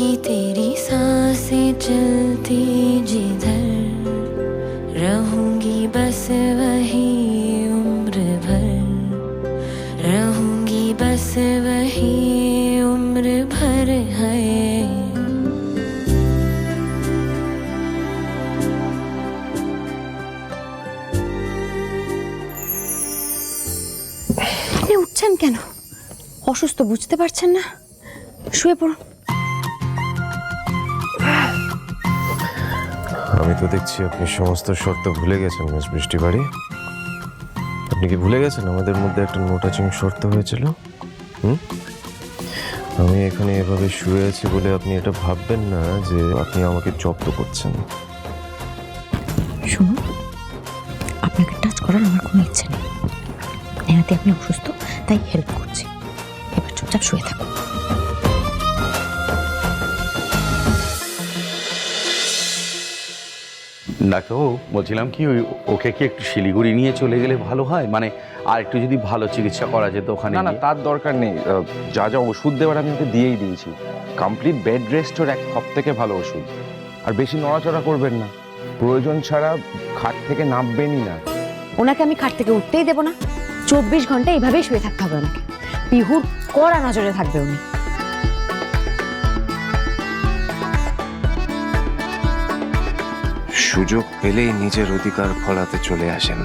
रहेंगी तेरी सांसें चलती जिधर, रहूंगी बस वही उम्र भर, रहूंगी बस वही उम्र भर है। আপনি উঠছেন কেন? অসুস্থ বুঝতে পারছেন না? শুয়ে পড়ুন। আমি তো দেখছি আপনি সমস্ত শর্ত ভুলে গেছেন মিস বৃষ্টি বাড়ি। আপনি কি ভুলে গেছেন আমাদের মধ্যে একটা নো টাচিং শর্ত হয়েছিল? আমি এখানে এভাবে শুয়ে আছি বলে আপনি এটা ভাববেন না যে আপনি আমাকে জব্দ করছেন। শুনুন, আপনাকে টাচ করার আমার কোনো ইচ্ছে নেই। নেহাতি আপনি অসুস্থ, তাই হেল্প করছি। এবার চুপচাপ শুয়ে থাকুন। ডাক্তারবাবু, বলছিলাম কি ওকে কি একটু শিলিগুড়ি নিয়ে চলে গেলে ভালো হয়? মানে আর একটু যদি ভালো চিকিৎসা করা যেত ওখানে। না না, তার দরকার নেই। যা যা ওষুধ দেওয়ার আমি ওকে দিয়েই দিয়েছি। কমপ্লিট বেড রেস্ট ওর সব থেকে ভালো ওষুধ। আর বেশি নড়াচড়া করবেন না, প্রয়োজন ছাড়া খাট থেকে নামবেনই না। ওনাকে আমি খাট থেকে উঠতেই দেবো না। 24 ঘন্টা এইভাবেই শুয়ে থাকতে হবে ওনাকে। পিহুর কড়া নজরে থাকবে উনি। সুযোগ পেলেই নিজের অধিকার ফলাতে চলে আসেন।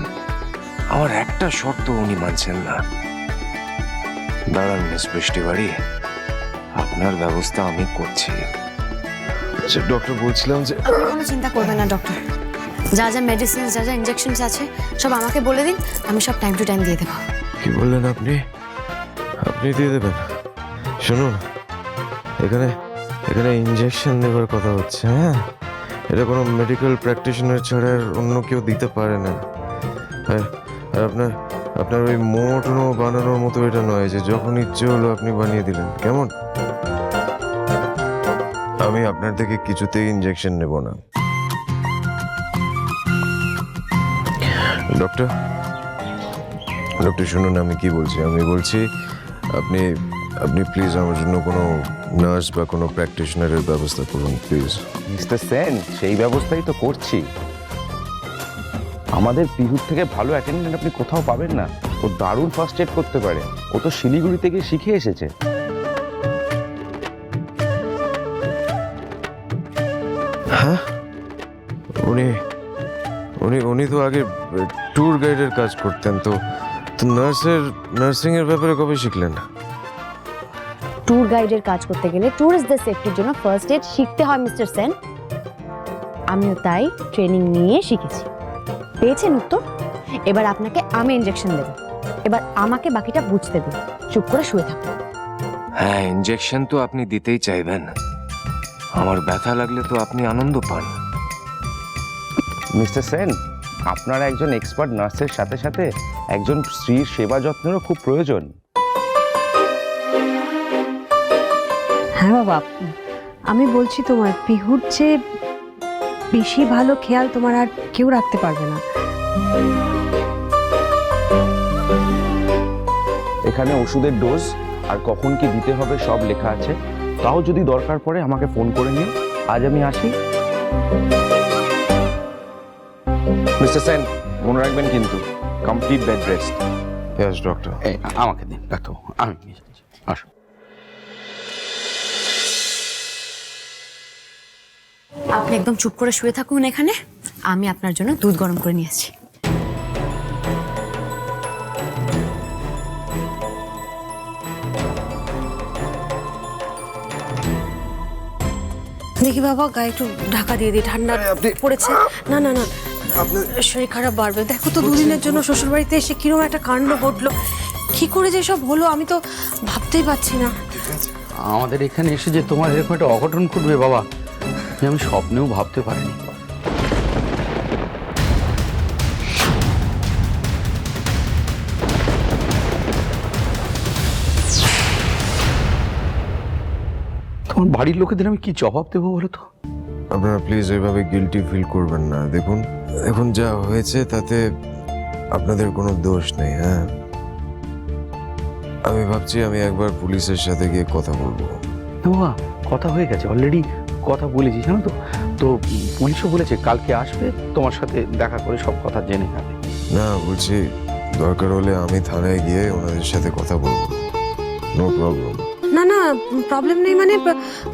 আমার একটা শর্ত উনি মানছেন না। দাঁড়ান মিস বৃষ্টি বাড়ি, আপনার ব্যবস্থা আমি করছি। আচ্ছা ডক্টর, বলছিলাম যে আপনি কোনো চিন্তা করবেন না ডক্টর। যা যা মেডিসিন, যা যা ইনজেকশনস আছে সব আমাকে বলে দিন, আমি সব টাইম টু টাইম দিয়ে দেবো। কি বললেন আপনি? আপনি দিয়ে দেবেন? শুনুন, এখানে এখানে ইনজেকশন দেওয়ার কথা হচ্ছে। হ্যাঁ, এটা কোনো মেডিকেল প্র্যাকটিশনার ছাড়া আর অন্য কেউ দিতে পারে না। আর আপনার আপনার ওই মোটনো বানানোর মতো এটা নয় যে যখন ইচ্ছে হলো আপনি বানিয়ে দিলেন। কেমন? আমি আপনার থেকে কিছুতেই ইনজেকশন নেব না। ডক্টর ডক্টর শুনুন, আমি কি বলছি। আমি বলছি আপনি আপনি প্লিজ আমার জন্য কোনো নার্স বা কোনো প্র্যাকটিশনারের ব্যবস্থা করুন প্লিজ। মিস্টার সেন, সেই ব্যবস্থাই তো করছি। আমাদের পিহুর থেকে ভালো অ্যাটেন্ডেন্ট আপনি কোথাও পাবেন না। ও দারুণ ফার্স্ট এড করতে পারে। ও তো শিলিগুড়ি থেকে শিখে এসেছে। হ্যাঁ, উনি উনি উনি তো আগে ট্যুর গাইডের কাজ করতেন। তো নার্সিং এর ব্যাপারে কবে শিখলেন? ট্যুর গাইডের কাজ করতে গেলে ট্যুরিস্টদের সেফটির জন্য ফার্স্ট এড শিখতে হয় মিস্টার সেন। আমিও তাই ট্রেনিং নিয়ে শিখেছি। পেয়েছেন উত্তর? এবার আপনাকে আমি ইনজেকশন দেব। এবার আমাকে বাকিটা বুঝতে দিন। চুপ করে শুয়ে থাকুন। হ্যাঁ, ইনজেকশন তো আপনি দিতেই চাইবেন। আমার ব্যথা লাগলে তো আপনি আনন্দ পান। মিস্টার সেন, আপনার একজন এক্সপার্ট নার্সের সাথে সাথে একজন স্ত্রীর সেবা যত্নেরও খুব প্রয়োজন। হ্যাঁ বাবা, আমি বলছি তোমার পিহুর চেয়ে বেশি ভালো খেয়াল তোমার আর কেউ রাখতে পারবে না। এখানে ওষুধের ডোজ আর কখন কি দিতে হবে সব লেখা আছে। তাও যদি দরকার পড়ে আমাকে ফোন করে নিও। আজ আমি আসি। মিস্টার সেন, মনে রাখবেন কিন্তু complete bed rest. Yes doctor. আমাকে দিন ডাক্তারবাবু, আমি নিয়ে যাচ্ছি। আসুন। আপনি একদম চুপ করে শুয়ে থাকুন এখানে। আমি আপনার জন্য দুধ গরম করে নিয়ে আসছি। দেখি বাবা, গায়ে একটু ঢাকা দিয়ে দিই, ঠান্ডা পড়েছে। না না না, শরীর খারাপ বাড়বে। দেখো তো, দুদিনের জন্য শ্বশুর বাড়িতে এসে কিরকম একটা কাণ্ড ঘটলো। কি করে যে সব হলো আমি তো ভাবতেই পারছি না। আমাদের এখানে এসে যে তোমার এরকম একটা অঘটন ঘটবে বাবা, আমি স্বপ্নেও ভাবতে পারিনি। তোমার বাড়ির লোকেদের আমি কি জবাব দেবো বলো তো? আপনারা প্লিজ এইভাবে গিল্টি ফিল করবেন না। দেখুন, এখন যা হয়েছে তাতে আপনাদের কোনো দোষ নেই। হ্যাঁ, আমি ভাবছি আমি একবার পুলিশের সাথে গিয়ে কথা বলবো। বাবা, কথা হয়ে গেছে অলরেডি, কথা বলেছি জানো তো। তো পুলিশও বলেছে কালকে আসবে, তোমার সাথে দেখা করে সব কথা জেনে যাবে। না বলছি, দরকার হলে আমি থানায় গিয়ে ওনাদের সাথে কথা বলবো, নো প্রবলেম। না না, প্রবলেম নেই মানে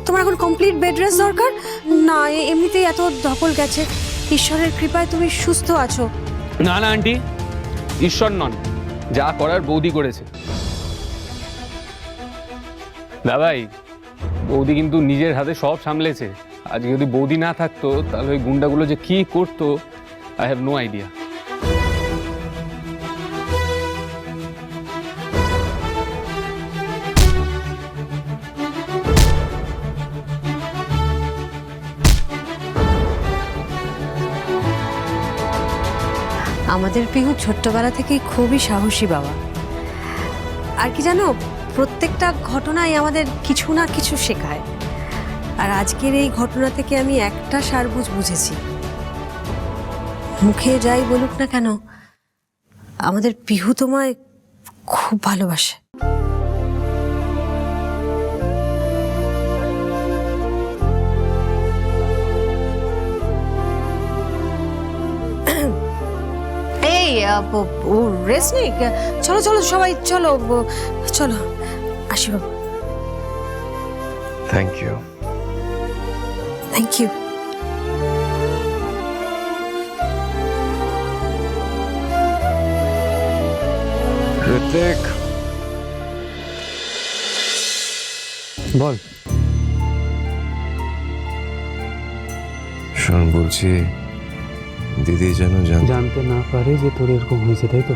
তোমার এখন কমপ্লিট বেড রেস্ট দরকার না? এমনিতেই এত ধকল গেছে, ঈশ্বরের কৃপায় তুমি সুস্থ আছো। না না আন্টি, ঈশ্বর নন, যা করার বৌদি করেছে। দাদাই, বৌদি কিন্তু নিজের হাতে সব সামলেছে। আজকে যদি বৌদি না থাকতো তাহলে ওই গুন্ডাগুলো যে কি করতো, আই হ্যাভ নো আইডিয়া। আমাদের পিহু ছোট্টবেলা থেকেই খুবই সাহসী বাবা। আর কি জানো, প্রত্যেকটা ঘটনাই আমাদের কিছু না কিছু শেখায়। আর আজকের এই ঘটনা থেকে আমি একটা সারবুঝ বুঝেছি, মুখে যাই বলুক না কেন, আমাদের পিহু তোমায় খুব ভালোবাসে। এই ও রেস্ট নেই, চলো চলো সবাই চলো চলো, আসি বাবু। Thank you. Thank you. Ritwik, বল। শোন বলছি, দিদি যেন জানতে না পারে যে তোর এরকম হয়েছে, তাই তো?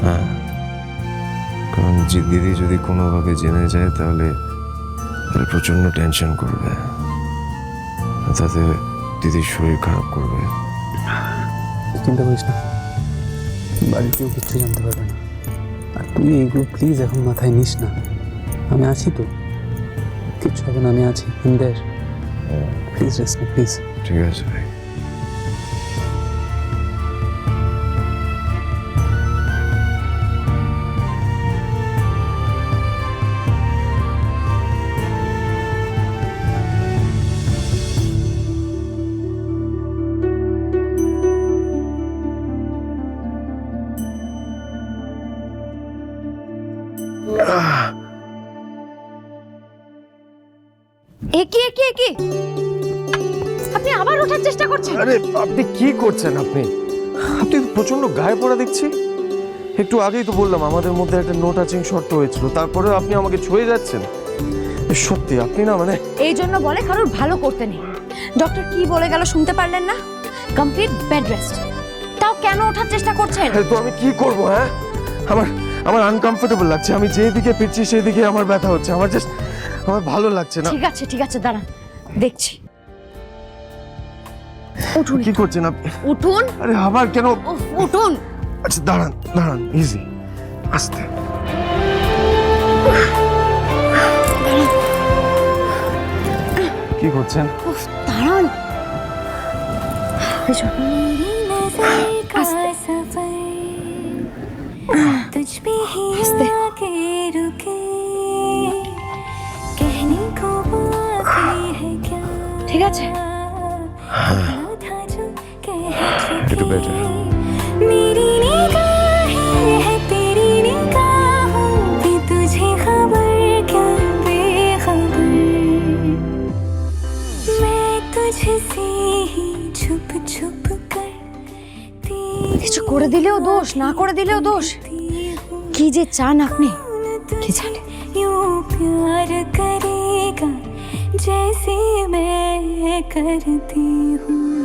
হ্যাঁ, কারণ দিদি যদি কোনোভাবে জেনে যায় তাহলে প্রচন্ড টেনশন করবে, তাতে দিদির শরীর খারাপ করবে। চিন্তা করিস না, বাড়িতেও কিচ্ছু জানতে পারবে না। আর তুই এইগুলো প্লিজ এখন মাথায় নিস না, আমি আছি তো, কিচ্ছু হবে না, আমি আছি। প্লিজ রেস্ট নে, প্লিজ। ঠিক আছে ভাই। একি একি একি, আপনি আবার ওঠার চেষ্টা করছেন? আরে আপনি কি করছেন? আপনি আপনি প্রচন্ড গায়ে পড়া দেখছি। একটু আগেই তো বললাম আমাদের মধ্যে একটা নো টাচিং শর্ত হয়েছিল, তারপরেও আপনি আমাকে ছুঁয়ে যাচ্ছেন। সত্যি আপনি না মানে এই জন্য বলে কারোর ভালো করতে নেই। ডক্টর কি বলে গেল শুনতে পারলেন না? Complete bed rest. তাও কেন ওঠার চেষ্টা করছেন? তো আমি কি করব? হ্যাঁ, আমার আনকমফোর্টেবল লাগছে। আমি যেদিকে ফিরছি সেদিকে আমার ব্যথা হচ্ছে। আমার ভালো লাগছে না। ঠিক আছে দাঁড়ান, দেখছি। উঠুন। কি করছেন আপনি? উঠুন। আরে আবার কেন? উঠুন। আচ্ছা দাঁড়ান, ইজি, আস্তে। কি করছেন? দাঁড়ান। ঠিক আছে, একটু বেটার। কিছু করে দিলেও দোষ, না করে দিলেও দোষ। কি যে চান আপনি, কি জানেন? प्यार करेगा जैसे मैं करती हूँ।